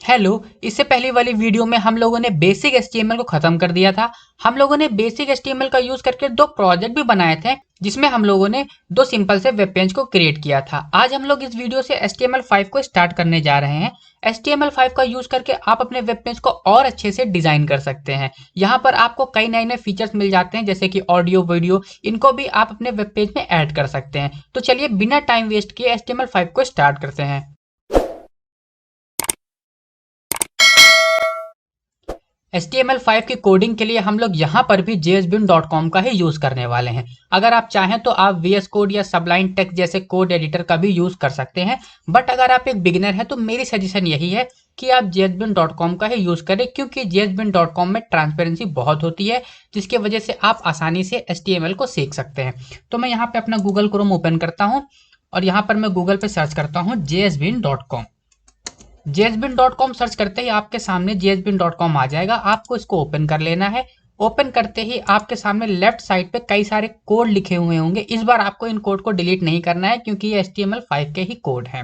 Hello. इससे पहले वाली वीडियो में हम लोगों ने बेसिक एचटीएमएल को खत्म कर दिया था। हम लोगों ने बेसिक एचटीएमएल का यूज करके दो प्रोजेक्ट भी बनाए थे, जिसमें हम लोगों ने दो सिंपल से वेब पेज को क्रिएट किया था। आज हम लोग इस वीडियो से HTML5 को स्टार्ट करने जा रहे हैं। HTML5 का यूज करके आप अपने वेब पेज को और अच्छे से डिजाइन कर सकते हैं। यहाँ पर आपको कई नए नए फीचर्स मिल जाते हैं, जैसे कि ऑडियो, वीडियो, इनको भी आप अपने वेब पेज में ऐड कर सकते हैं। तो चलिए बिना टाइम वेस्ट किए HTML5 को स्टार्ट करते हैं। HTML5 की कोडिंग के लिए हम लोग यहाँ पर भी JSBin.com का ही यूज करने वाले हैं। अगर आप चाहें तो आप VS कोड या सबलाइन टेक्स्ट जैसे कोड एडिटर का भी यूज कर सकते हैं, बट अगर आप एक बिगिनर हैं तो मेरी सजेशन यही है कि आप JSBin.com का ही यूज करें, क्योंकि JSBin.com में ट्रांसपेरेंसी बहुत होती है, जिसकी वजह से आप आसानी से HTML को सीख सकते हैं। तो मैं यहाँ पे अपना गूगल क्रोम ओपन करता हूँ और यहाँ पर मैं गूगल पे सर्च करता हूँ JSBin.com। JSBin.com सर्च करते ही आपके सामने JSBin.com आ जाएगा। आपको इसको ओपन कर लेना है। ओपन करते ही आपके सामने लेफ्ट साइड पे कई सारे कोड लिखे हुए होंगे। इस बार आपको इन कोड को डिलीट नहीं करना है, क्योंकि ये HTML5 के ही कोड हैं।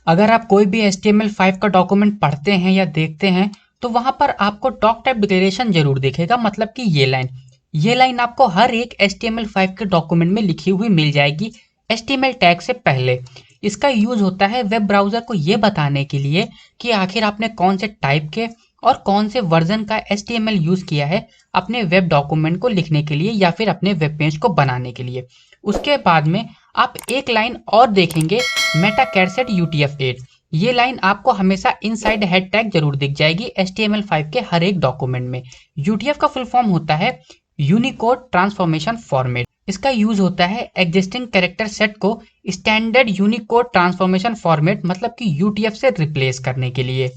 अगर आप कोई भी HTML5 का डॉक्यूमेंट पढ़ते हैं या देखते हैं तो वहां पर आपको डॉक टाइप डिक्लेरेशन जरूर दिखेगा, मतलब कि ये लाइन आपको हर एक HTML5 के डॉक्यूमेंट में लिखी हुई मिल जाएगी HTML टैग से पहले। इसका यूज होता है वेब ब्राउजर को ये बताने के लिए कि आखिर आपने कौन से टाइप के और कौन से वर्जन का HTML यूज किया है अपने वेब डॉक्यूमेंट को लिखने के लिए या फिर अपने वेब पेज को बनाने के लिए। उसके बाद में आप एक लाइन और देखेंगे, मेटा कैटसेट UTF-8। ये लाइन आपको हमेशा इनसाइड हेड टैग जरूर दिख जाएगी HTML5 के हर एक डॉक्यूमेंट में। UTF का फुल फॉर्म होता है यूनिकोड ट्रांसफॉर्मेशन फॉर्मेट। इसका यूज होता है एग्जिस्टिंग कैरेक्टर सेट को स्टैंडर्ड यूनिकोड ट्रांसफॉर्मेशन फॉर्मेट, मतलब कि UTF से रिप्लेस करने के लिए।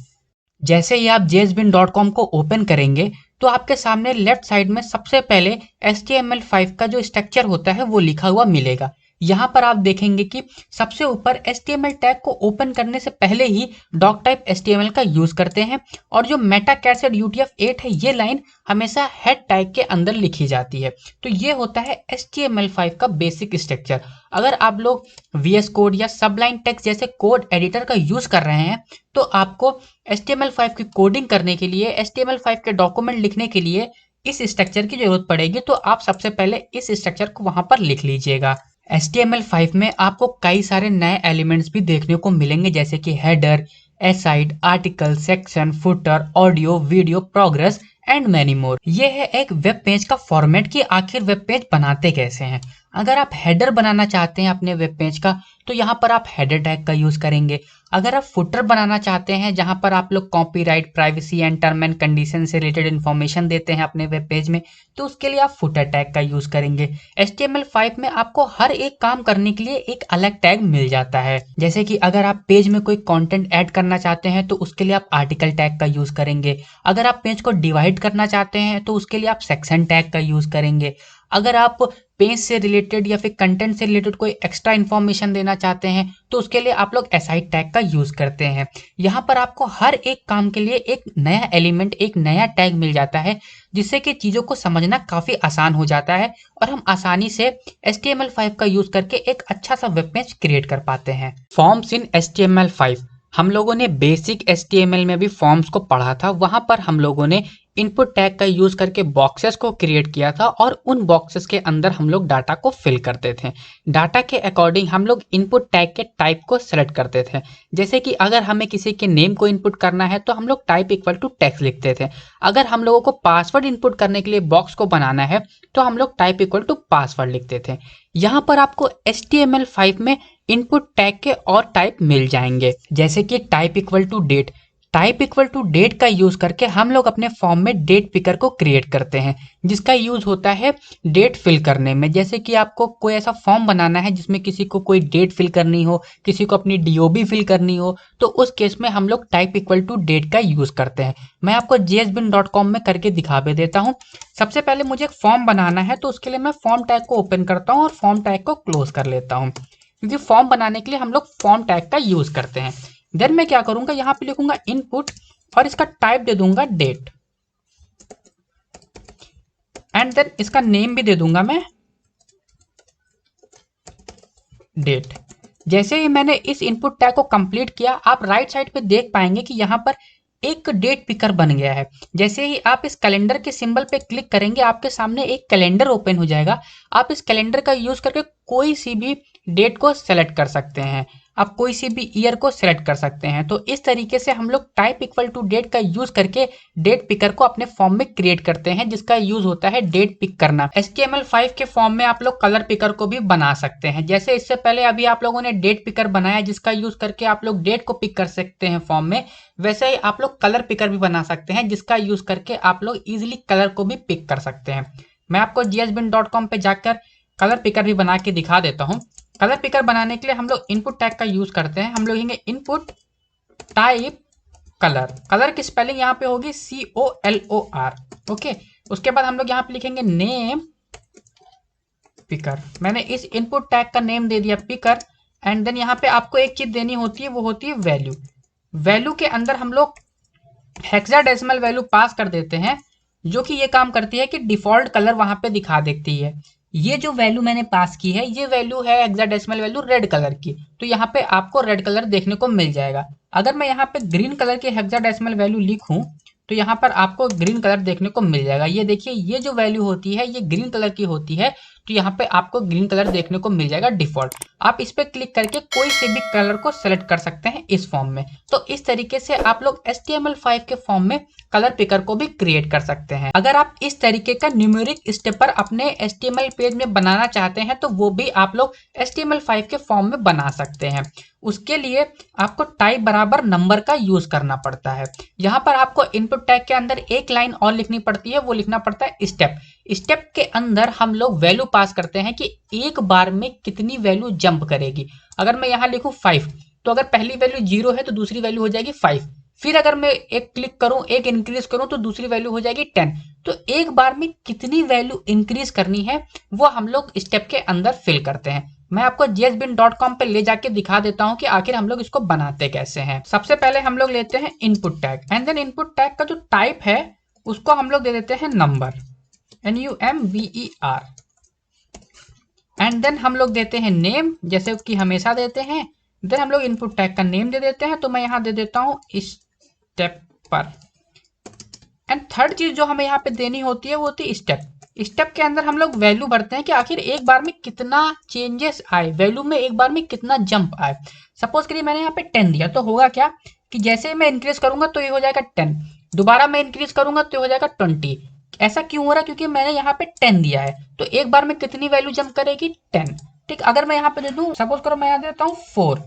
जैसे ही आप JSBin.com को ओपन करेंगे तो आपके सामने लेफ्ट साइड में सबसे पहले HTML5 का जो स्ट्रक्चर होता है वो लिखा हुआ मिलेगा। यहाँ पर आप देखेंगे कि सबसे ऊपर HTML टैग को ओपन करने से पहले ही डॉक टाइप HTML का यूज करते हैं, और जो मेटा कैटसेट UTF-8 है ये लाइन हमेशा हेड टैग के अंदर लिखी जाती है। तो ये होता है HTML5 का बेसिक स्ट्रक्चर। अगर आप लोग VS कोड या सबलाइन टेक्स्ट जैसे कोड एडिटर का यूज कर रहे हैं तो आपको HTML5 की कोडिंग करने के लिए, HTML5 के डॉक्यूमेंट लिखने के लिए इस स्ट्रक्चर की जरूरत पड़ेगी। तो आप सबसे पहले इस स्ट्रक्चर को वहां पर लिख लीजिएगा। HTML5 में आपको कई सारे नए एलिमेंट्स भी देखने को मिलेंगे, जैसे कि header, aside, article, section, footer, audio, video, progress and many more. ये है एक वेब पेज का फॉर्मेट कि आखिर वेब पेज बनाते कैसे हैं। अगर आप हेडर बनाना चाहते हैं अपने वेब पेज का तो यहाँ पर आप हेडर टैग का यूज करेंगे। अगर आप फुटर बनाना चाहते हैं जहां पर आप लोग copyright, privacy and term and condition से रिलेटेड इन्फॉर्मेशन देते हैं अपने वेब पेज में, तो उसके लिए आप फुटर टैग का यूज करेंगे। HTML5 में आपको हर एक काम करने के लिए एक अलग टैग मिल जाता है। जैसे कि अगर आप पेज में कोई कंटेंट ऐड करना चाहते हैं तो उसके लिए आप आर्टिकल टैग का यूज करेंगे। अगर आप पेज को डिवाइड करना चाहते हैं तो उसके लिए आप सेक्शन टैग का यूज करेंगे। अगर आप पेज से रिलेटेड या फिर कंटेंट से रिलेटेड कोई एक्स्ट्रा इन्फॉर्मेशन देना चाहते हैं तो उसके लिए आप लोग एसाइड टैग का यूज करते हैं। यहाँ पर आपको हर एक काम के लिए एक नया एलिमेंट, एक नया टैग मिल जाता है, जिससे कि चीजों को समझना काफी आसान हो जाता है और हम आसानी से HTML5 का यूज करके एक अच्छा सा वेब पेज क्रिएट कर पाते हैं। Forms in HTML5। हम लोगों ने बेसिक HTML में भी फॉर्म्स को पढ़ा था। वहां पर हम लोगों ने इनपुट टैग का यूज करके बॉक्सेस को क्रिएट किया था और उन बॉक्सेस के अंदर हम लोग डाटा को फिल करते थे। डाटा के अकॉर्डिंग हम लोग इनपुट टैग के टाइप को सेलेक्ट करते थे। जैसे कि अगर हमें किसी के नेम को इनपुट करना है तो हम लोग टाइप इक्वल टू टेक्स्ट लिखते थे। अगर हम लोगों को पासवर्ड इनपुट करने के लिए बॉक्स को बनाना है तो हम लोग टाइप इक्वल टू पासवर्ड लिखते थे। यहाँ पर आपको HTML5 में इनपुट टैग के और टाइप मिल जाएंगे, जैसे कि type equal to date. Type equal to date का यूज करके हम लोग अपने फॉर्म में डेट पिकर को क्रिएट करते हैं, जिसका यूज होता है डेट फिल करने में। जैसे कि आपको कोई ऐसा फॉर्म बनाना है जिसमें किसी को कोई डेट फिल करनी हो, किसी को अपनी DOB फिल करनी हो, तो उस केस में हम लोग टाइप इक्वल टू डेट का यूज करते हैं। मैं आपको JSBin.com में करके दिखा भी देता हूँ। सबसे पहले मुझे एक फॉर्म बनाना है तो उसके लिए मैं फॉर्म टैग को ओपन करता हूँ और फॉर्म टैग को क्लोज कर लेता हूँ, क्योंकि फॉर्म बनाने के लिए हम लोग फॉर्म टैग का यूज करते हैं। देन मैं क्या करूंगा, यहाँ पे लिखूंगा इनपुट और इसका टाइप दे दूंगा डेट, एंड देन इसका नेम भी दे दूंगा मैं डेट। जैसे ही मैंने इस इनपुट टैग को कंप्लीट किया, आप राइट साइड पे देख पाएंगे कि यहाँ पर एक डेट पिकर बन गया है। जैसे ही आप इस कैलेंडर के सिंबल पे क्लिक करेंगे, आपके सामने एक कैलेंडर ओपन हो जाएगा। आप इस कैलेंडर का यूज करके कोई सी भी डेट को सेलेक्ट कर सकते हैं, आप कोई सी भी ईयर को सेलेक्ट कर सकते हैं। तो इस तरीके से हम लोग टाइप इक्वल टू डेट का यूज करके डेट पिकर को अपने फॉर्म में क्रिएट करते हैं, जिसका यूज होता है डेट पिक करना। HTML5 के फॉर्म में आप लोग कलर पिकर को भी बना सकते हैं। जैसे इससे पहले अभी आप लोगों ने डेट पिकर बनाया, जिसका यूज करके आप लोग डेट को पिक कर सकते हैं फॉर्म में, वैसे ही आप लोग कलर पिकर भी बना सकते हैं, जिसका यूज करके आप लोग इजिली कलर को भी पिक कर सकते हैं। मैं आपको jsbin.com पे जाकर कलर पिकर भी बना के दिखा देता हूँ। कलर पिकर बनाने के लिए हम लोग इनपुट टैग का यूज करते हैं। हम लोग लिखेंगे इनपुट टाइप कलर। कलर की स्पेलिंग यहाँ पे होगी COLOR। ओके, उसके बाद हम लोग यहाँ पे लिखेंगे नेम पिकर। मैंने इस इनपुट टैग का नेम दे दिया पिकर। एंड देन यहाँ पे आपको एक चीज देनी होती है, वो होती है वैल्यू। वैल्यू के अंदर हम लोग हेक्साडेसिमल वैल्यू पास कर देते हैं, जो कि ये काम करती है कि डिफॉल्ट कलर वहां पे दिखा देती है। ये जो वैल्यू मैंने पास की है, ये वैल्यू है हेक्साडेसिमल वैल्यू रेड कलर की, तो यहाँ पे आपको रेड कलर देखने को मिल जाएगा। अगर मैं यहाँ पे ग्रीन कलर की हेक्साडेसिमल वैल्यू लिखूं, तो यहाँ पर आपको ग्रीन कलर देखने को मिल जाएगा। ये देखिए, ये जो वैल्यू होती है ये ग्रीन कलर की होती है, तो यहाँ पे आपको ग्रीन कलर देखने को मिल जाएगा डिफॉल्ट। आप इस पे क्लिक करके कोई से भी कलर को सेलेक्ट कर सकते हैं इस फॉर्म में। तो इस तरीके से आप लोग HTML5 के फॉर्म में कलर पिकर को भी क्रिएट कर सकते हैं। अगर आप इस तरीके का न्यूमेरिक स्टेपर अपने HTML पेज में बनाना चाहते हैं, तो वो भी आप लोग HTML5 के फॉर्म में बना सकते हैं। उसके लिए आपको टाइप बराबर नंबर का यूज करना पड़ता है। यहाँ पर आपको इनपुट टैग के अंदर एक लाइन और लिखनी पड़ती है, वो लिखना पड़ता है स्टेप। स्टेप के अंदर हम लोग वैल्यू पास करते हैं कि एक बार में कितनी वैल्यू जंप करेगी। अगर मैं यहाँ लिखूं 5, तो अगर पहली वैल्यू 0 है तो दूसरी वैल्यू हो जाएगी 5। फिर अगर मैं एक क्लिक करूं, एक इंक्रीज करूं, तो दूसरी वैल्यू हो जाएगी 10। तो एक बार में कितनी वैल्यू इंक्रीज करनी है, वो हम लोग स्टेप के अंदर फिल करते हैं। मैं आपको jsbin.com पे ले जाके दिखा देता हूं कि आखिर हम लोग इसको बनाते कैसे हैं। सबसे पहले हम लोग लेते हैं input tag, and then input tag का जो टाइप है उसको हम लोग दे देते हैं नंबर, NUMBER। एंड देन हम लोग देते हैं नेम, जैसे कि हमेशा देते हैं। देन हम लोग इनपुट टैग का नेम दे देते हैं, तो मैं यहाँ दे देता हूँ स्टेपर। एंड थर्ड चीज जो हमें यहाँ पे देनी होती है वो होती है स्टेप। स्टेप के अंदर हम लोग वैल्यू भरते हैं कि आखिर एक बार में कितना चेंजेस आए, वैल्यू में एक बार में कितना जंप आए। सपोज करिए मैंने यहाँ पे 10 दिया, तो होगा क्या कि जैसे ही मैं इंक्रीज करूंगा तो ये हो जाएगा 10, दोबारा मैं इंक्रीज करूंगा तो ये हो जाएगा 20। ऐसा क्यों हो रहा है? क्योंकि मैंने यहाँ पे 10 दिया है, तो एक बार में कितनी वैल्यू जंप करेगी? 10। ठीक, अगर मैं यहाँ पे दे दूं, सपोज करो मैं यहाँ देता हूँ 4,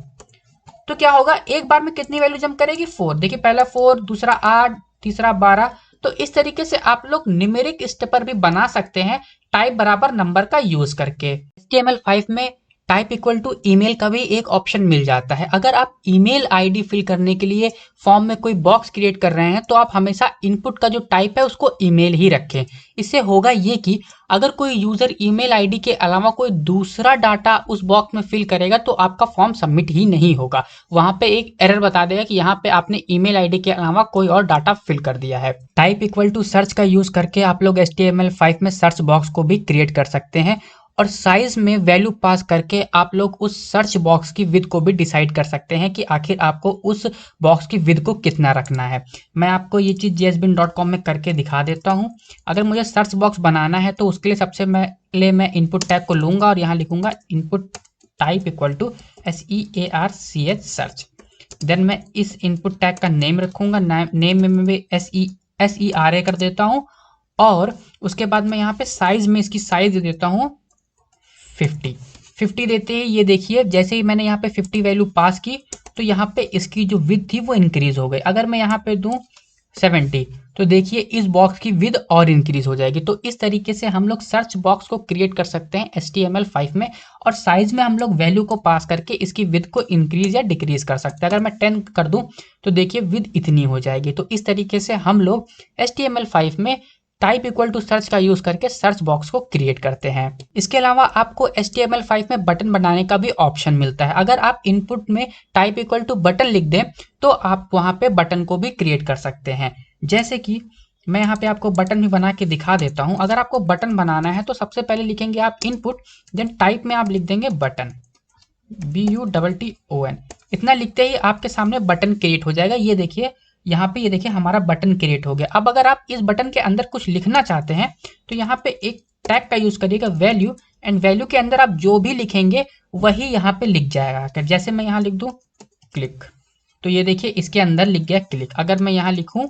तो क्या होगा, एक बार में कितनी वैल्यू जंप करेगी? 4। देखिए, पहला 4, दूसरा 8, तीसरा 12। तो इस तरीके से आप लोग न्यूमेरिक स्टेपर भी बना सकते हैं टाइप बराबर नंबर का यूज करके। HTML5 में टाइप इक्वल टू ईमेल का भी एक ऑप्शन मिल जाता है। अगर आप ईमेल आईडी फिल करने के लिए फॉर्म में कोई बॉक्स क्रिएट कर रहे हैं, तो आप हमेशा इनपुट का जो टाइप है उसको ईमेल ही रखें। इससे होगा ये कि अगर कोई यूजर ईमेल आईडी के अलावा कोई दूसरा डाटा उस बॉक्स में फिल करेगा, तो आपका फॉर्म सबमिट ही नहीं होगा। वहां पे एक एरर बता देगा कि यहाँ पे आपने ईमेल आईडी के अलावा कोई और डाटा फिल कर दिया है। टाइप इक्वल टू सर्च का यूज करके आप लोग HTML5 में सर्च बॉक्स को भी क्रिएट कर सकते हैं, और साइज में वैल्यू पास करके आप लोग उस सर्च बॉक्स की विड्थ को भी डिसाइड कर सकते हैं कि आखिर आपको उस बॉक्स की विड्थ को कितना रखना है। मैं आपको ये चीज़ jsbin.com में करके दिखा देता हूँ। अगर मुझे सर्च बॉक्स बनाना है, तो उसके लिए सबसे पहले मैं इनपुट टैग को लूंगा और यहाँ लिखूंगा input type equal to SEARCH search. Then मैं इस इनपुट टैग का नेम रखूंगा, नेम में मैं SERA कर देता हूँ, और उसके बाद मैं यहाँ पे साइज में इसकी साइज दे देता हूँ 50 देते हैं। ये देखिए, जैसे ही मैंने यहाँ पे 50 वैल्यू पास की, तो यहाँ पे इसकी जो विड्थ थी वो इंक्रीज हो गई। अगर मैं यहाँ पे दूं 70, तो देखिए इस बॉक्स की विड्थ और इंक्रीज हो जाएगी। तो इस तरीके से हम लोग सर्च बॉक्स को क्रिएट कर सकते हैं HTML5 में, और साइज में हम लोग वैल्यू को पास करके इसकी विड्थ को इंक्रीज या डिक्रीज कर सकते हैं। अगर मैं 10 कर दूं, तो देखिए विड्थ इतनी हो जाएगी। तो इस तरीके से हम लोग HTML5 में टाइप इक्वल टू सर्च का यूज करके सर्च बॉक्स को क्रिएट करते हैं। इसके अलावा आपको HTML5 में बटन बनाने का भी ऑप्शन मिलता है। अगर आप इनपुट में टाइप इक्वल टू बटन लिख दें, तो आप वहां पे बटन को भी क्रिएट कर सकते हैं। जैसे कि मैं यहाँ पे आपको बटन भी बना के दिखा देता हूँ। अगर आपको बटन बनाना है, तो सबसे पहले लिखेंगे आप इनपुट, देन टाइप में आप लिख देंगे बटन। BUTTON, इतना लिखते ही आपके सामने बटन क्रिएट हो जाएगा। ये देखिए यहाँ पे, ये देखिए हमारा बटन क्रिएट हो गया। अब अगर आप इस बटन के अंदर कुछ लिखना चाहते हैं तो यहाँ पे एक टैग का यूज करिएगा, वैल्यू, एंड वैल्यू के अंदर आप जो भी लिखेंगे वही यहाँ पे लिख जाएगा। जैसे मैं यहाँ लिख दूं क्लिक, तो ये देखिए इसके अंदर लिख गया क्लिक। अगर मैं यहाँ लिखूं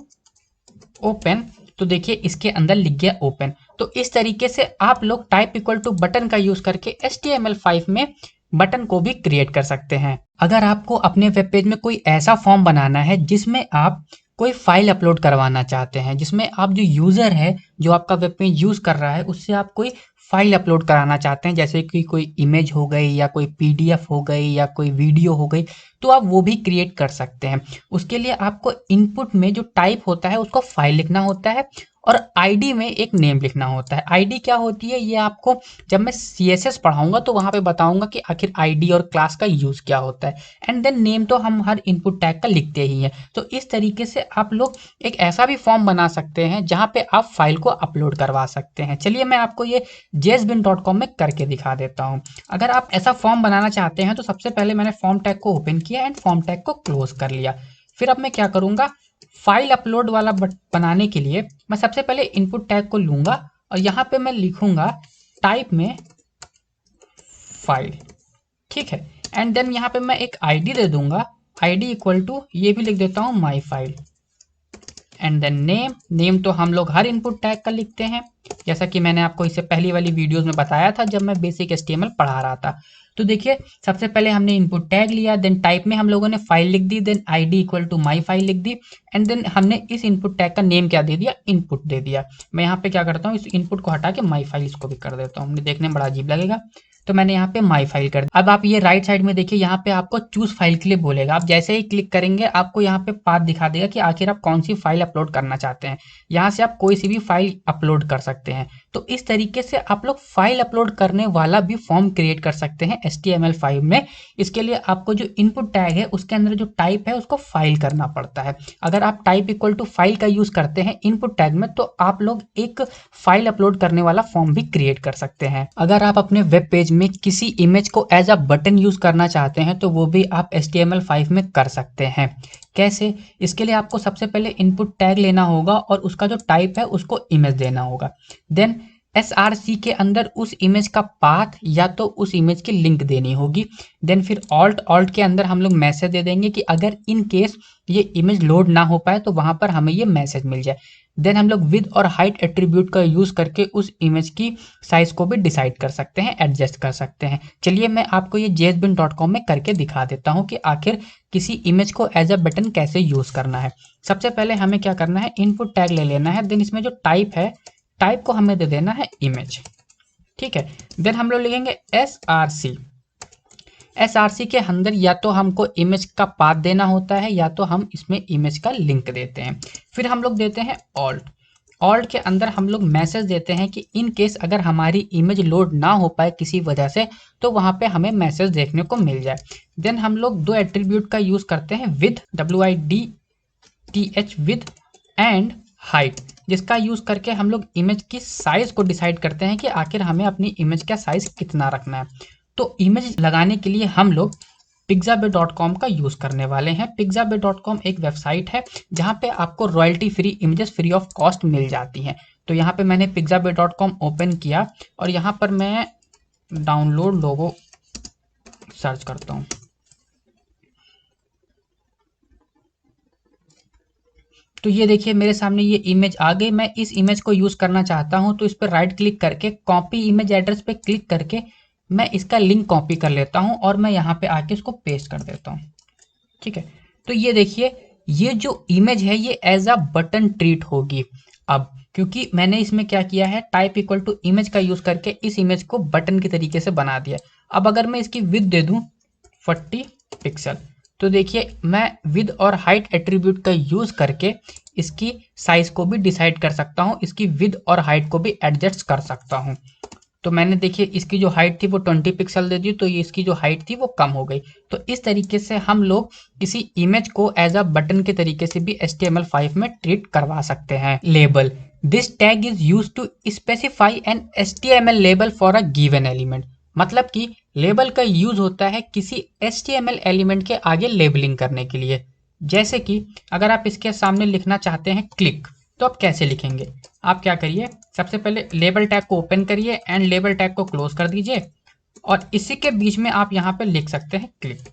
ओपन, तो देखिए इसके अंदर लिख गया ओपन। तो इस तरीके से आप लोग टाइप इक्वल टू बटन का यूज करके HTML5 में बटन को भी क्रिएट कर सकते हैं। अगर आपको अपने वेब पेज में कोई ऐसा फॉर्म बनाना है जिसमें आप कोई फाइल अपलोड करवाना चाहते हैं, जिसमें आप जो यूजर है जो आपका वेब पेज यूज कर रहा है उससे आप कोई फाइल अपलोड कराना चाहते हैं, जैसे कि कोई इमेज हो गई या कोई PDF हो गई या कोई वीडियो हो गई, तो आप वो भी क्रिएट कर सकते हैं। उसके लिए आपको इनपुट में जो टाइप होता है उसको फाइल लिखना होता है और आईडी में एक नेम लिखना होता है। आईडी क्या होती है ये आपको जब मैं CSS पढ़ाऊंगा तो वहां पे बताऊंगा कि आखिर आईडी और क्लास का यूज क्या होता है। एंड देन नेम तो हम हर इनपुट टैग का लिखते ही हैं। तो इस तरीके से आप लोग एक ऐसा भी फॉर्म बना सकते हैं जहां पे आप फाइल को अपलोड करवा सकते हैं। चलिए मैं आपको ये jsbin.com में करके दिखा देता हूँ। अगर आप ऐसा फॉर्म बनाना चाहते हैं तो सबसे पहले मैंने फॉर्म टैग को ओपन किया एंड फॉर्म टैग को क्लोज कर लिया। फिर अब मैं क्या करूंगा, फाइल अपलोड वाला बनाने के लिए मैं सबसे पहले इनपुट टैग को लूंगा और यहाँ पे मैं लिखूंगा टाइप में फाइल, ठीक है। एंड देन यहाँ पे मैं एक आईडी दे दूंगा, आईडी इक्वल टू, ये भी लिख देता हूँ my file. And then name, name तो हम लोग हर इनपुट टैग का लिखते हैं, जैसा कि मैंने आपको इससे पहली वाली वीडियोस में बताया था जब मैं बेसिक HTML पढ़ा रहा था। तो देखिए सबसे पहले हमने इनपुट टैग लिया, देन टाइप में हम लोगों ने फाइल लिख दी, then ID equal to my file लिख दी, एंड देन हमने इस इनपुट टैग का नेम क्या दे दिया, इनपुट दे दिया। मैं यहाँ पे क्या करता हूँ, इस इनपुट को हटा के माई फाइल इसको भी कर देता हूँ, देखने में बड़ा अजीब लगेगा, तो मैंने यहाँ पे माई फाइल कर दिया। अब आप ये राइट साइड में देखिए यहाँ पे आपको चूज फाइल के लिए बोलेगा। आप जैसे ही क्लिक करेंगे आपको यहाँ पे पाथ दिखा देगा कि आखिर आप कौन सी फाइल अपलोड करना चाहते हैं। यहाँ से आप कोई सी भी फाइल अपलोड कर सकते हैं। तो इस तरीके से आप लोग फाइल अपलोड करने वाला भी फॉर्म क्रिएट कर सकते हैं HTML5 में। इसके लिए आपको जो इनपुट टैग है उसके अंदर जो टाइप है उसको फाइल करना पड़ता है। अगर आप टाइप इक्वल टू फाइल का यूज करते हैं इनपुट टैग में तो आप लोग एक फाइल अपलोड करने वाला फॉर्म भी क्रिएट कर सकते हैं। अगर आप अपने वेब पेज में किसी इमेज को एज अ बटन यूज करना चाहते हैं तो वो भी आप HTML5 में कर सकते हैं। कैसे? इसके लिए आपको सबसे पहले इनपुट टैग लेना होगा और उसका जो टाइप है उसको इमेज देना होगा। देन SRC के अंदर उस इमेज का पाथ या तो उस इमेज की लिंक देनी होगी। देन फिर ऑल्ट के अंदर हम लोग मैसेज दे देंगे कि अगर इन केस ये इमेज लोड ना हो पाए तो वहां पर हमें ये मैसेज मिल जाए। देन हम लोग विद और हाइट एट्रीब्यूट का यूज करके उस इमेज की साइज को भी डिसाइड कर सकते हैं, एडजस्ट कर सकते हैं। चलिए मैं आपको ये jsbin.com में करके दिखा देता हूँ कि आखिर किसी इमेज को एज अ बटन कैसे यूज करना है। सबसे पहले हमें क्या करना है, इनपुट टैग ले लेना है, देन इसमें जो टाइप है टाइप को हमें दे देना है इमेज, ठीक है। देन हम लोग लिखेंगे SRC के अंदर या तो हमको इमेज का पाथ देना होता है या तो हम इसमें इमेज का लिंक देते हैं। फिर हम लोग देते हैं ऑल्ट के अंदर हम लोग मैसेज देते हैं कि इन केस अगर हमारी इमेज लोड ना हो पाए किसी वजह से तो वहां पे हमें मैसेज देखने को मिल जाए। देन हम लोग दो एट्रीब्यूट का यूज करते हैं, with WIDTH with and height, जिसका यूज करके हम लोग इमेज की साइज को डिसाइड करते हैं कि आखिर हमें अपनी इमेज का साइज कितना रखना है। तो इमेज लगाने के लिए हम लोग pixabay.com का यूज करने वाले हैं। pixabay.com एक वेबसाइट है जहां पे आपको royalty free images free of cost मिल जाती हैं। तो यहाँ पे मैंने pixabay.com ओपन किया और यहाँ पर मैं डाउनलोड लोगो सर्च करता हूँ। तो ये देखिए मेरे सामने ये इमेज आ गई। मैं इस इमेज को यूज करना चाहता हूं तो इस पर राइट क्लिक करके कॉपी इमेज एड्रेस पे क्लिक करके मैं इसका लिंक कॉपी कर लेता हूं और मैं यहाँ पे आके इसको पेस्ट कर देता हूं, ठीक है। तो ये देखिए ये जो इमेज है ये एज अ बटन ट्रीट होगी। अब क्योंकि मैंने इसमें क्या किया है, टाइप इक्वल टू इमेज का यूज करके इस इमेज को बटन के तरीके से बना दिया। अब अगर मैं इसकी विड्थ दे दूं 40 पिक्सल तो देखिए मैं विद और हाइट एट्रीब्यूट का यूज करके इसकी साइज को भी डिसाइड कर सकता हूं, इसकी विद और हाइट को भी एडजस्ट कर सकता हूं। तो मैंने देखिए इसकी जो हाइट थी वो 20 पिक्सल दे दी तो ये इसकी जो हाइट थी वो कम हो गई। तो इस तरीके से हम लोग किसी इमेज को एज अ बटन के तरीके से भी HTML5 में ट्रीट करवा सकते हैं। Label, this tag is used to specify an HTML label for a given element. मतलब कि लेबल का यूज होता है किसी HTML एलिमेंट के आगे लेबलिंग करने के लिए। जैसे कि अगर आप इसके सामने लिखना चाहते हैं क्लिक, तो आप कैसे लिखेंगे? आप क्या करिए, सबसे पहले लेबल टैग को ओपन करिए एंड लेबल टैग को क्लोज कर दीजिए और इसी के बीच में आप यहाँ पे लिख सकते हैं क्लिक।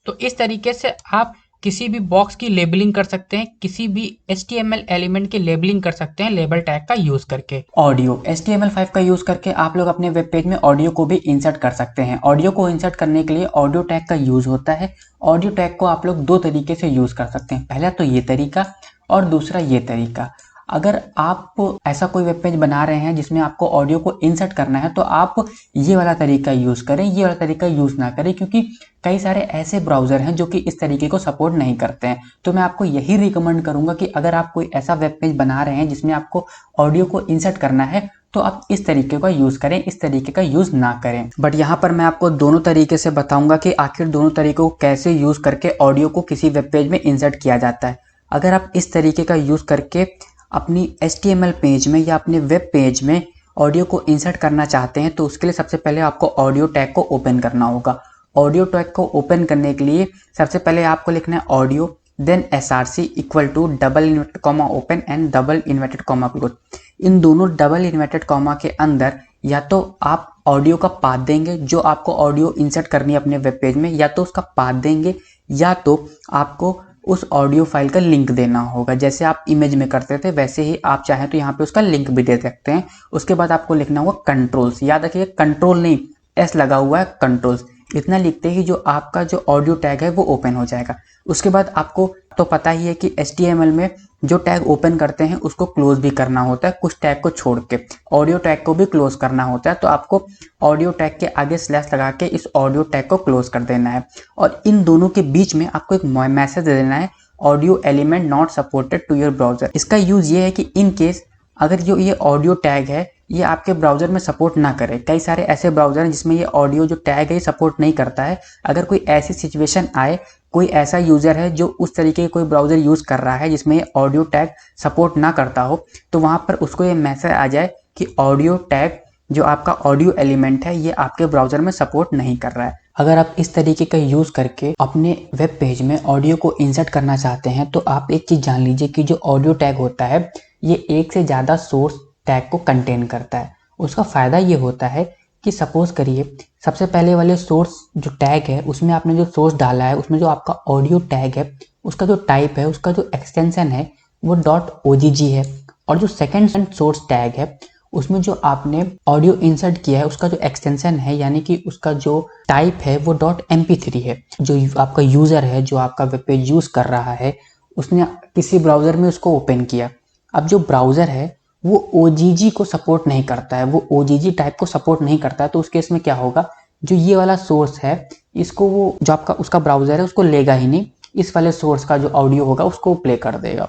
तो इस तरीके से आप किसी भी बॉक्स की लेबलिंग कर सकते हैं, किसी भी HTML एलिमेंट की लेबलिंग कर सकते हैं लेबल टैग का यूज करके। ऑडियो HTML5 का यूज करके आप लोग अपने वेब पेज में ऑडियो को भी इंसर्ट कर सकते हैं। ऑडियो को इंसर्ट करने के लिए ऑडियो टैग का यूज होता है। ऑडियो टैग को आप लोग दो तरीके से यूज कर सकते हैं, पहला तो ये तरीका और दूसरा ये तरीका। अगर आप ऐसा कोई वेब पेज बना रहे हैं जिसमें आपको ऑडियो को इंसर्ट करना है तो आप ये वाला तरीका यूज करें, ये वाला तरीका यूज ना करें, क्योंकि कई सारे ऐसे ब्राउजर हैं जो कि इस तरीके को सपोर्ट नहीं करते हैं। तो मैं आपको यही रिकमेंड करूंगा कि अगर आप कोई ऐसा वेब पेज बना रहे हैं जिसमें आपको ऑडियो को इंसर्ट करना है तो आप इस तरीके का यूज करें, इस तरीके का यूज ना करें। बट यहाँ पर मैं आपको दोनों तरीके से बताऊंगा कि आखिर दोनों तरीकों को कैसे यूज करके ऑडियो को किसी वेब पेज में इंसर्ट किया जाता है। अगर आप इस तरीके का यूज करके अपनी HTML पेज में या अपने वेब पेज में ऑडियो को इंसर्ट करना चाहते हैं तो उसके लिए सबसे पहले आपको ऑडियो टैग को ओपन करना होगा। ऑडियो टैग को ओपन करने के लिए सबसे पहले आपको लिखना है audio, then src equal to double inverted comma open and double inverted comma close. इन दोनों डबल इन्वर्टेड कॉमा के अंदर या तो आप ऑडियो का पाथ देंगे जो आपको ऑडियो इंसर्ट करनी है अपने वेब पेज में, या तो उसका पाथ देंगे या तो आपको उस ऑडियो फाइल का लिंक देना होगा। जैसे आप इमेज में करते थे वैसे ही आप चाहें तो यहाँ पे उसका लिंक भी दे सकते हैं। उसके बाद आपको लिखना होगा कंट्रोल्स, याद रखिए कंट्रोल नहीं एस लगा हुआ है, कंट्रोल्स। इतना लिखते ही जो आपका जो ऑडियो टैग है वो ओपन हो जाएगा। उसके बाद आपको तो पता ही है कि HTML में जो टैग ओपन करते हैं उसको क्लोज भी करना होता है, कुछ टैग को छोड़ के ऑडियो टैग को भी क्लोज करना होता है। तो आपको ऑडियो टैग के आगे स्लैश लगा के इस ऑडियो टैग को क्लोज कर देना है और इन दोनों के बीच में आपको एक मैसेज दे देना है audio element not supported to your browser. इसका यूज ये है कि इन केस अगर जो ये ऑडियो टैग है ये आपके ब्राउजर में सपोर्ट ना करे, कई सारे ऐसे ब्राउजर हैं जिसमें ये ऑडियो जो टैग है ये सपोर्ट नहीं करता है। अगर कोई ऐसी सिचुएशन आए, कोई ऐसा यूजर है जो उस तरीके के कोई ब्राउजर यूज कर रहा है जिसमें ये ऑडियो टैग सपोर्ट ना करता हो, तो वहां पर उसको ये मैसेज आ जाए कि ऑडियो टैग जो आपका ऑडियो एलिमेंट है ये आपके ब्राउजर में सपोर्ट नहीं कर रहा है। अगर आप इस तरीके का यूज करके अपने वेब पेज में ऑडियो को इंसर्ट करना चाहते हैं तो आप एक चीज जान लीजिए कि जो ऑडियो टैग होता है ये एक से ज्यादा सोर्स टैग को कंटेन करता है। उसका फायदा ये होता है कि सपोज करिए सबसे पहले वाले सोर्स जो टैग है उसमें आपने जो सोर्स डाला है उसमें जो आपका ऑडियो टैग है उसका जो टाइप है, उसका जो एक्सटेंशन है वो .ogg है, और जो सेकंड सोर्स टैग है उसमें जो आपने ऑडियो इंसर्ट किया है उसका जो एक्सटेंशन है यानी कि उसका जो टाइप है वो .mp3 है। जो आपका यूजर है जो आपका वेब पेज यूज कर रहा है उसने किसी ब्राउजर में उसको ओपन किया। अब जो ब्राउजर है वो OGG को सपोर्ट नहीं करता है, वो OGG टाइप को सपोर्ट नहीं करता है। तो उस केस में क्या होगा, जो ये वाला सोर्स है इसको वो जो आपका उसका ब्राउजर है उसको लेगा ही नहीं, इस वाले सोर्स का जो ऑडियो होगा उसको प्ले कर देगा।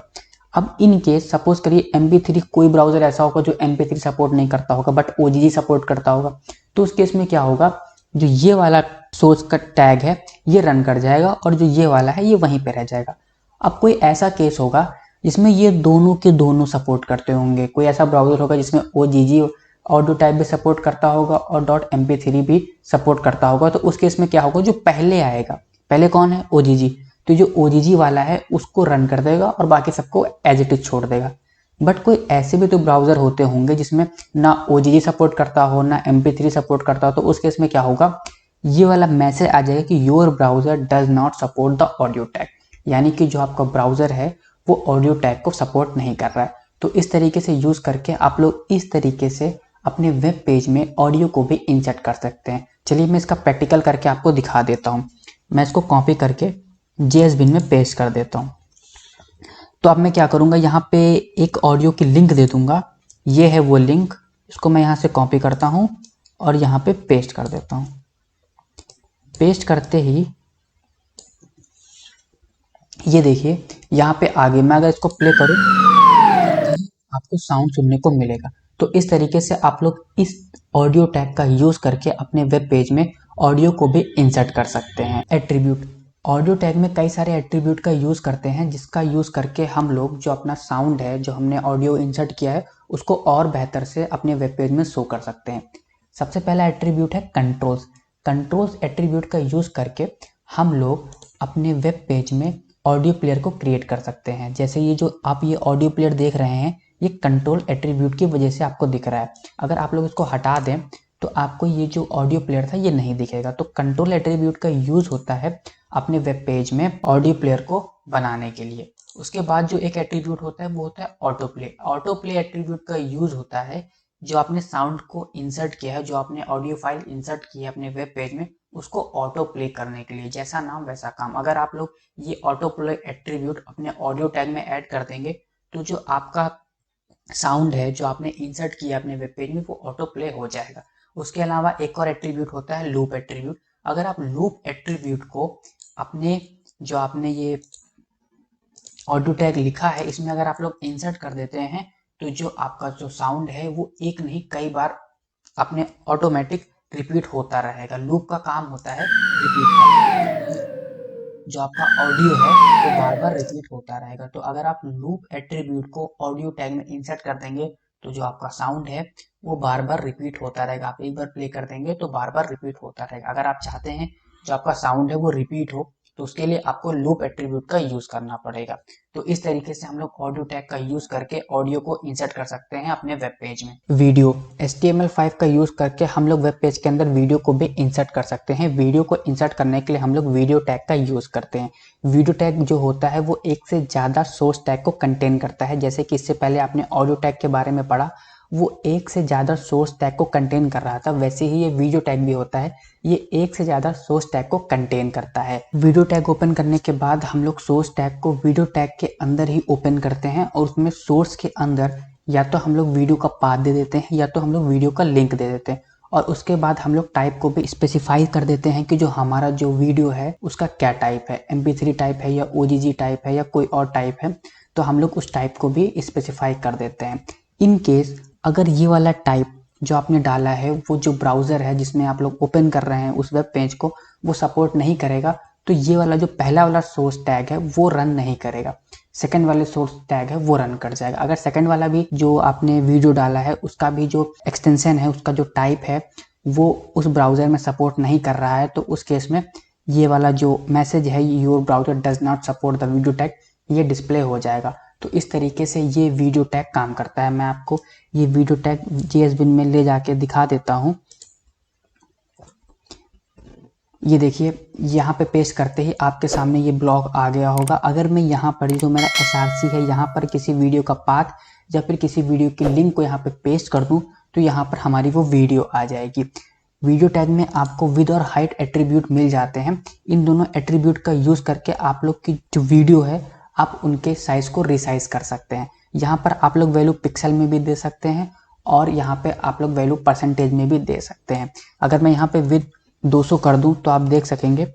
अब इन केस सपोज करिए MP3 कोई ब्राउजर ऐसा होगा जो MP3 सपोर्ट नहीं करता होगा बट OGG सपोर्ट करता होगा, तो उस केस में क्या होगा, जो ये वाला सोर्स का टैग है ये रन कर जाएगा और जो ये वाला है ये वहीं पे रह जाएगा। अब कोई ऐसा केस होगा जिसमें ये दोनों के दोनों सपोर्ट करते होंगे, कोई ऐसा ब्राउजर होगा जिसमें OGG ऑडियो टाइप भी सपोर्ट करता होगा और .mp3 भी सपोर्ट करता होगा। तो उस केस में क्या होगा, जो पहले आएगा, पहले कौन है OGG, तो जो OGG वाला है उसको रन कर देगा और बाकी सबको एज इट इज छोड़ देगा। बट कोई ऐसे भी तो ब्राउजर होते होंगे जिसमें ना OGG सपोर्ट करता हो ना MP3 सपोर्ट करता हो, तो उस केस में क्या होगा, ये वाला मैसेज आ जाएगा कि your browser does not support the audio tag, यानी कि जो आपका ब्राउजर है वो ऑडियो टैग को सपोर्ट नहीं कर रहा है। तो इस तरीके से यूज करके आप लोग इस तरीके से अपने वेब पेज में ऑडियो को भी इंसर्ट कर सकते हैं। चलिए मैं इसका प्रैक्टिकल करके आपको दिखा देता हूँ। मैं इसको कॉपी करके JSBin में पेस्ट कर देता हूँ। तो अब मैं क्या करूँगा, यहाँ पे एक ऑडियो की लिंक दे दूंगा, ये है वो लिंक, इसको मैं यहाँ से कॉपी करता हूँ और यहाँ पे पेस्ट कर देता हूँ। पेस्ट करते ही ये देखिए यहाँ पे आगे मैं अगर इसको प्ले करूँ आपको साउंड सुनने को मिलेगा। तो इस तरीके से आप लोग इस ऑडियो टैग का यूज करके अपने वेब पेज में ऑडियो को भी इंसर्ट कर सकते हैं। एट्रीब्यूट, ऑडियो टैग में कई सारे एट्रीब्यूट का यूज करते हैं जिसका यूज करके हम लोग जो अपना साउंड है जो हमने ऑडियो इंसर्ट किया है उसको और बेहतर से अपने वेब पेज में शो कर सकते हैं। सबसे पहला एट्रीब्यूट है कंट्रोल्स। कंट्रोल्स एट्रीब्यूट का यूज करके हम लोग अपने वेब पेज में ऑडियो प्लेयर को क्रिएट कर सकते हैं। जैसे ये जो आप ये ऑडियो प्लेयर देख रहे हैं, ये कंट्रोल एट्रीब्यूट की वजह से आपको दिख रहा है। अगर आप लोग इसको हटा दें तो आपको ये जो ऑडियो प्लेयर था ये नहीं दिखेगा। तो कंट्रोल एट्रीब्यूट का यूज होता है अपने वेब पेज में ऑडियो प्लेयर को बनाने के लिए। उसके बाद जो एक एट्रीब्यूट होता है वो होता है auto play. Auto play attribute का यूज होता है जो आपने साउंड को इंसर्ट किया है, जो आपने ऑडियो फाइल इंसर्ट की है अपने वेब पेज में, उसको ऑटो प्ले करने के लिए। जैसा नाम वैसा काम। अगर आप लोग ये ऑटो प्ले एट्रीब्यूट अपने ऑडियो टैग में ऐड कर देंगे तो जो आपका साउंड है जो आपने इंसर्ट किया अपने वेब पेज में वो ऑटो प्ले हो जाएगा। उसके अलावा एक और एट्रीब्यूट होता है लूप एट्रीब्यूट। अगर आप लूप एट्रीब्यूट को अपने जो आपने ये ऑडियो टैग लिखा है इसमें अगर आप लोग इंसर्ट कर देते हैं तो जो आपका जो साउंड है वो एक नहीं कई बार अपने ऑटोमेटिक रिपीट होता रहेगा। लूप का काम होता है रिपीट करना। जो आपका ऑडियो है वो बार बार रिपीट होता रहेगा। तो अगर आप लूप एट्रीब्यूट को ऑडियो टैग में इंसर्ट कर देंगे तो जो आपका साउंड है वो बार बार रिपीट होता रहेगा। आप एक बार प्ले कर देंगे तो बार बार रिपीट होता रहेगा। अगर आप चाहते हैं जो आपका साउंड है वो रिपीट हो तो उसके लिए आपको लूप एट्रीब्यूट का यूज करना पड़ेगा। तो इस तरीके से हम लोग ऑडियो टैग का यूज करके ऑडियो को इंसर्ट कर सकते हैं अपने वेब पेज में। वीडियो HTML5 का यूज करके हम लोग वेब पेज के अंदर वीडियो को भी इंसर्ट कर सकते हैं। वीडियो को इंसर्ट करने के लिए हम लोग वीडियो टैग का यूज करते हैं। वीडियो टैग जो होता है वो एक से ज्यादा सोर्स टैग को कंटेन करता है। जैसे कि इससे पहले आपने ऑडियो टैग के बारे में पढ़ा, वो एक से ज्यादा सोर्स टैग को कंटेन कर रहा था, वैसे ही ये वीडियो टैग भी होता है, ये एक से ज्यादा सोर्स टैग को कंटेन करता है। वीडियो टैग ओपन करने के बाद हम लोग सोर्स टैग को वीडियो टैग के अंदर ही ओपन करते हैं और उसमें सोर्स के अंदर या तो हम लोग वीडियो का पाथ दे देते हैं या तो हम लोग वीडियो का लिंक दे देते हैं। और उसके बाद हम लोग टाइप को भी स्पेसिफाई कर देते हैं कि जो हमारा जो वीडियो है उसका क्या टाइप है, MP3 टाइप है या OGG टाइप है या कोई और टाइप है, तो हम लोग उस टाइप को भी स्पेसिफाई कर देते हैं। इन केस अगर ये वाला टाइप जो आपने डाला है वो जो ब्राउजर है जिसमें आप लोग ओपन कर रहे हैं उस वेब पेज को वो सपोर्ट नहीं करेगा तो ये वाला जो पहला वाला सोर्स टैग है वो रन नहीं करेगा, सेकंड वाले सोर्स टैग है वो रन कर जाएगा। अगर सेकंड वाला भी जो आपने वीडियो डाला है उसका भी जो एक्सटेंशन है उसका जो टाइप है वो उस ब्राउजर में सपोर्ट नहीं कर रहा है तो उस केस में ये वाला जो मैसेज है your browser does not support the video tag ये डिस्प्ले हो जाएगा। तो इस तरीके से ये वीडियो टैग काम करता है। मैं आपको ये वीडियो टैग JSBin में ले जाके दिखा देता हूँ। ये देखिए यहाँ पे पेस्ट करते ही आपके सामने ये ब्लॉग आ गया होगा। अगर मैं यहाँ पर जो मेरा SRC है यहाँ पर किसी वीडियो का पाथ या फिर किसी वीडियो की लिंक को यहाँ पे पेस्ट कर दूं तो यहाँ पर हमारी वो वीडियो आ जाएगी। वीडियो टैग में आपको विद और हाइट एट्रीब्यूट मिल जाते हैं। इन दोनों एट्रीब्यूट का यूज करके आप लोग की जो वीडियो है आप उनके साइज को रिसाइज कर सकते हैं। यहाँ पर आप लोग वैल्यू पिक्सल में भी दे सकते हैं और यहाँ पे आप लोग वैल्यू परसेंटेज में भी दे सकते हैं। अगर मैं यहाँ पे विद 200 कर दूं तो आप देख सकेंगे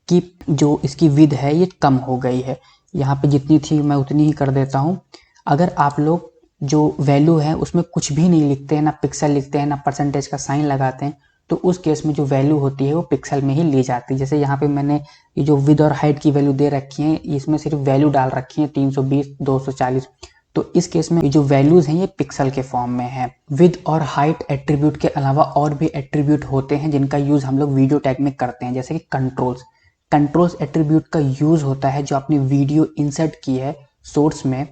कि जो इसकी विद है ये कम हो गई है। यहाँ पे जितनी थी मैं उतनी ही कर देता हूँ। अगर आप लोग जो वैल्यू है उसमें कुछ भी नहीं लिखते हैं, ना पिक्सल लिखते हैं, ना परसेंटेज का साइन लगाते हैं, तो उस केस में जो वैल्यू होती है वो पिक्सल में ही ली जाती है। जैसे यहाँ पे मैंने ये जो विद और हाइट की वैल्यू दे रखी है इसमें सिर्फ वैल्यू डाल रखी है 320 240, तो इस केस में जो वैल्यूज हैं ये पिक्सल के फॉर्म में है। विद और हाइट एट्रीब्यूट के अलावा और भी एट्रीब्यूट होते हैं जिनका यूज हम लोग वीडियो टैग में करते हैं, जैसे कि कंट्रोल्स एट्रीब्यूट का यूज होता है जो आपने वीडियो इंसर्ट की है सोर्स में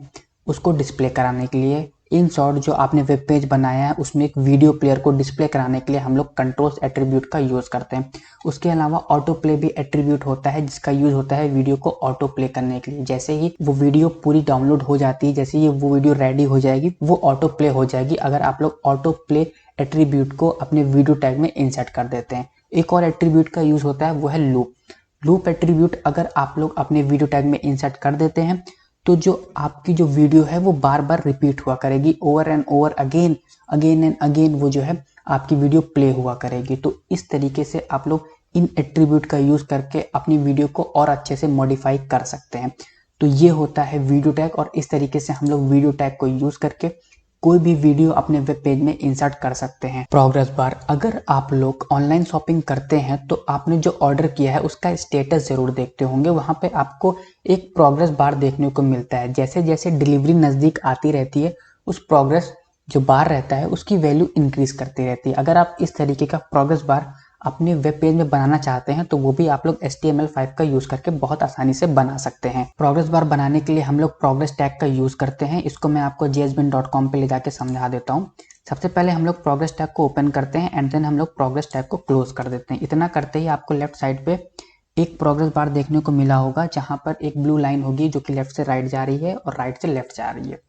उसको डिस्प्ले कराने के लिए। इन शॉर्ट जो आपने वेब पेज बनाया है उसमें एक वीडियो प्लेयर को डिस्प्ले कराने के लिए हम लोग कंट्रोल्स एट्रीब्यूट का यूज करते हैं। उसके अलावा ऑटो प्ले भी एट्रीब्यूट होता है जिसका यूज होता है वीडियो को ऑटो प्ले करने के लिए। जैसे ही वो वीडियो पूरी डाउनलोड हो जाती है, जैसे ही वो वीडियो रेडी हो जाएगी वो ऑटो प्ले हो जाएगी अगर आप लोग ऑटो प्ले एट्रीब्यूट को अपने वीडियो टैग में इंसर्ट कर देते हैं। एक और एट्रीब्यूट का यूज होता है वो है लूप एट्रीब्यूट। अगर आप लोग अपने वीडियो टैग में इंसर्ट कर देते हैं तो जो आपकी जो वीडियो है वो बार बार रिपीट हुआ करेगी, over and over again and again वो जो है आपकी वीडियो प्ले हुआ करेगी। तो इस तरीके से आप लोग इन एट्रीब्यूट का यूज करके अपनी वीडियो को और अच्छे से मॉडिफाई कर सकते हैं। तो ये होता है वीडियो टैग और इस तरीके से हम लोग वीडियो टैग को यूज करके कोई भी वीडियो अपने वेब पेज में इंसर्ट कर सकते हैं। प्रोग्रेस बार, अगर आप लोग ऑनलाइन शॉपिंग करते हैं तो आपने जो ऑर्डर किया है उसका स्टेटस जरूर देखते होंगे। वहां पे आपको एक प्रोग्रेस बार देखने को मिलता है। जैसे जैसे डिलीवरी नजदीक आती रहती है उस प्रोग्रेस जो बार रहता है उसकी वैल्यू इंक्रीज करती रहती है। अगर आप इस तरीके का प्रोग्रेस बार अपने वेब पेज में बनाना चाहते हैं तो वो भी आप लोग HTML5 का यूज करके बहुत आसानी से बना सकते हैं। प्रोग्रेस बार बनाने के लिए हम लोग प्रोग्रेस टैग का यूज करते हैं। इसको मैं आपको jsbean.com पे ले जाके समझा देता हूँ। सबसे पहले हम लोग प्रोग्रेस टैग को ओपन करते हैं एंड देन हम लोग प्रोग्रेस टैग को क्लोज कर देते हैं। इतना करते ही आपको लेफ्ट साइड पे एक प्रोग्रेस बार देखने को मिला होगा जहाँ पर एक ब्लू लाइन होगी जो कि लेफ्ट से राइट जा रही है और राइट से लेफ्ट जा रही है।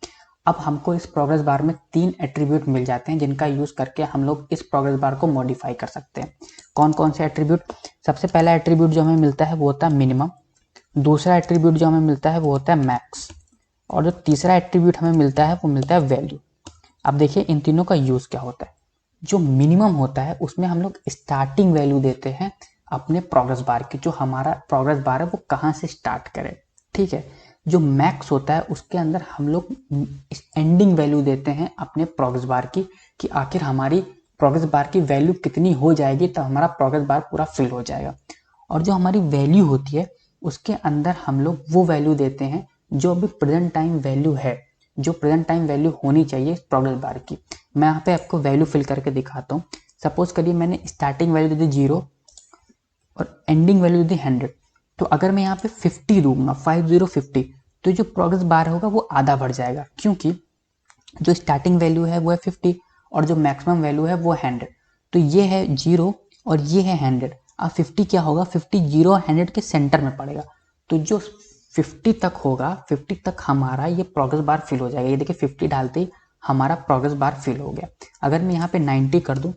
अब हमको इस प्रोग्रेस बार में 3 एट्रीब्यूट मिल जाते हैं जिनका यूज करके हम लोग इस प्रोग्रेस बार को मॉडिफाई कर सकते हैं। कौन कौन से एट्रीब्यूट? सबसे पहला एट्रीब्यूट जो हमें मिलता है वो होता है मिनिमम, दूसरा एट्रीब्यूट जो हमें मिलता है वो होता है मैक्स, और जो तीसरा एट्रीब्यूट हमें मिलता है वो मिलता है वैल्यू। अब देखिए इन तीनों का यूज क्या होता है। जो मिनिमम होता है उसमें हम लोग स्टार्टिंग वैल्यू देते हैं अपने प्रोग्रेस बार की, जो हमारा प्रोग्रेस बार है वो कहाँ से स्टार्ट करे, ठीक है। जो मैक्स होता है उसके अंदर हम लोग एंडिंग वैल्यू देते हैं अपने प्रोग्रेस बार की, कि आखिर हमारी प्रोग्रेस बार की वैल्यू कितनी हो जाएगी तब हमारा प्रोग्रेस बार पूरा फिल हो जाएगा। और जो हमारी वैल्यू होती है उसके अंदर हम लोग वो वैल्यू देते हैं जो अभी प्रेजेंट टाइम वैल्यू है, जो प्रेजेंट टाइम वैल्यू होनी चाहिए प्रोग्रेस बार की। मैं यहाँ पे आपको वैल्यू फिल करके दिखाता हूँ। सपोज करिए मैंने स्टार्टिंग वैल्यू दे दी 0 और एंडिंग वैल्यू दी 100। तो अगर मैं यहाँ पे 50 दूंगा, 50 तो जो प्रोग्रेस बार होगा वो आधा बढ़ जाएगा, क्योंकि जो स्टार्टिंग वैल्यू है वो है 50 और जो मैक्सिमम वैल्यू है वो 100। तो ये है 0 और ये है 100। अब 50 क्या होगा, 50 0 और 100 के सेंटर में पड़ेगा। तो जो 50 तक होगा, 50 तक हमारा ये प्रोग्रेस बार फिल हो जाएगा। ये देखिए 50 डालते ही हमारा प्रोग्रेस बार फिल हो गया। अगर मैं यहाँ पे 90 कर दूं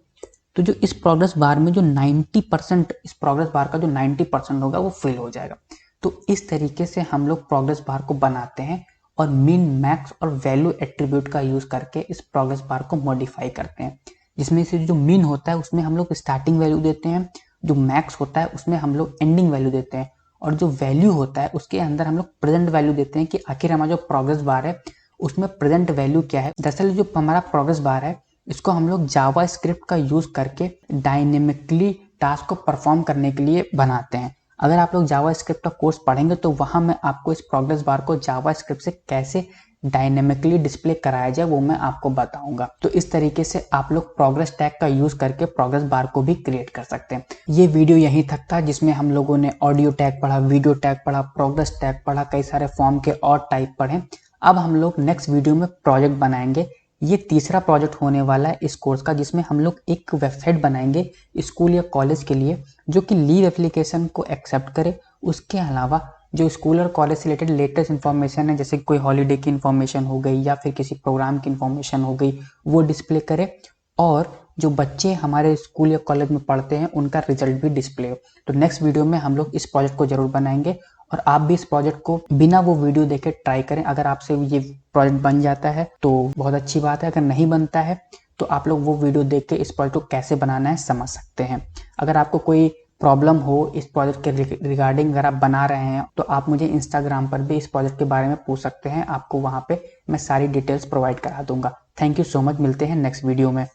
तो जो इस प्रोग्रेस बार में जो 90%, इस प्रोग्रेस बार का जो 90% होगा वो फिल हो जाएगा। तो इस तरीके से हम लोग प्रोग्रेस बार को बनाते हैं और मिन, मैक्स और वैल्यू एट्रीब्यूट का यूज करके इस प्रोग्रेस बार को मॉडिफाई करते हैं। जिसमें से जो मिन होता है उसमें हम लोग स्टार्टिंग वैल्यू देते हैं, जो मैक्स होता है उसमें हम लोग एंडिंग वैल्यू देते हैं, और जो वैल्यू होता है उसके अंदर हम लोग प्रेजेंट वैल्यू देते हैं कि आखिर हमारा जो प्रोग्रेस बार है उसमें प्रेजेंट वैल्यू क्या है। दरअसल जो हमारा प्रोग्रेस बार है इसको हम लोग जावा स्क्रिप्ट का यूज करके डायनेमिकली टास्क को परफॉर्म करने के लिए बनाते हैं। अगर आप लोग जावा स्क्रिप्ट का कोर्स पढ़ेंगे तो वहां मैं आपको इस प्रोग्रेस बार को जावा स्क्रिप्ट से कैसे डायनेमिकली डिस्प्ले कराया जाए वो मैं आपको बताऊंगा। तो इस तरीके से आप लोग प्रोग्रेस टैग का यूज करके प्रोग्रेस बार को भी क्रिएट कर सकते हैं। ये वीडियो यहीं तक था जिसमें हम लोगों ने ऑडियो टैग पढ़ा, वीडियो टैग पढ़ा, प्रोग्रेस टैग पढ़ा, कई सारे फॉर्म के और टाइप पढ़े। अब हम लोग नेक्स्ट वीडियो में प्रोजेक्ट बनाएंगे। ये तीसरा प्रोजेक्ट होने वाला है इस कोर्स का, जिसमें हम लोग एक वेबसाइट बनाएंगे स्कूल या कॉलेज के लिए जो कि लीव एप्लीकेशन को एक्सेप्ट करे। उसके अलावा जो स्कूल और कॉलेज से रिलेटेड लेटेस्ट इन्फॉर्मेशन है, जैसे कोई हॉलीडे की इन्फॉर्मेशन हो गई या फिर किसी प्रोग्राम की इन्फॉर्मेशन हो गई, वो डिस्प्ले करे, और जो बच्चे हमारे स्कूल या कॉलेज में पढ़ते हैं उनका रिजल्ट भी डिस्प्ले हो। तो नेक्स्ट वीडियो में हम लोग इस प्रोजेक्ट को जरूर बनाएंगे और आप भी इस प्रोजेक्ट को बिना वो वीडियो देखे ट्राई करें। अगर आपसे ये प्रोजेक्ट बन जाता है तो बहुत अच्छी बात है, अगर नहीं बनता है तो आप लोग वो वीडियो देख के इस प्रोजेक्ट को कैसे बनाना है समझ सकते हैं। अगर आपको कोई प्रॉब्लम हो इस प्रोजेक्ट के रिगार्डिंग, अगर आप बना रहे हैं तो आप मुझे इंस्टाग्राम पर भी इस प्रोजेक्ट के बारे में पूछ सकते हैं। आपको वहाँ पे मैं सारी डिटेल्स प्रोवाइड करा दूंगा। थैंक यू सो मच, मिलते हैं नेक्स्ट वीडियो में।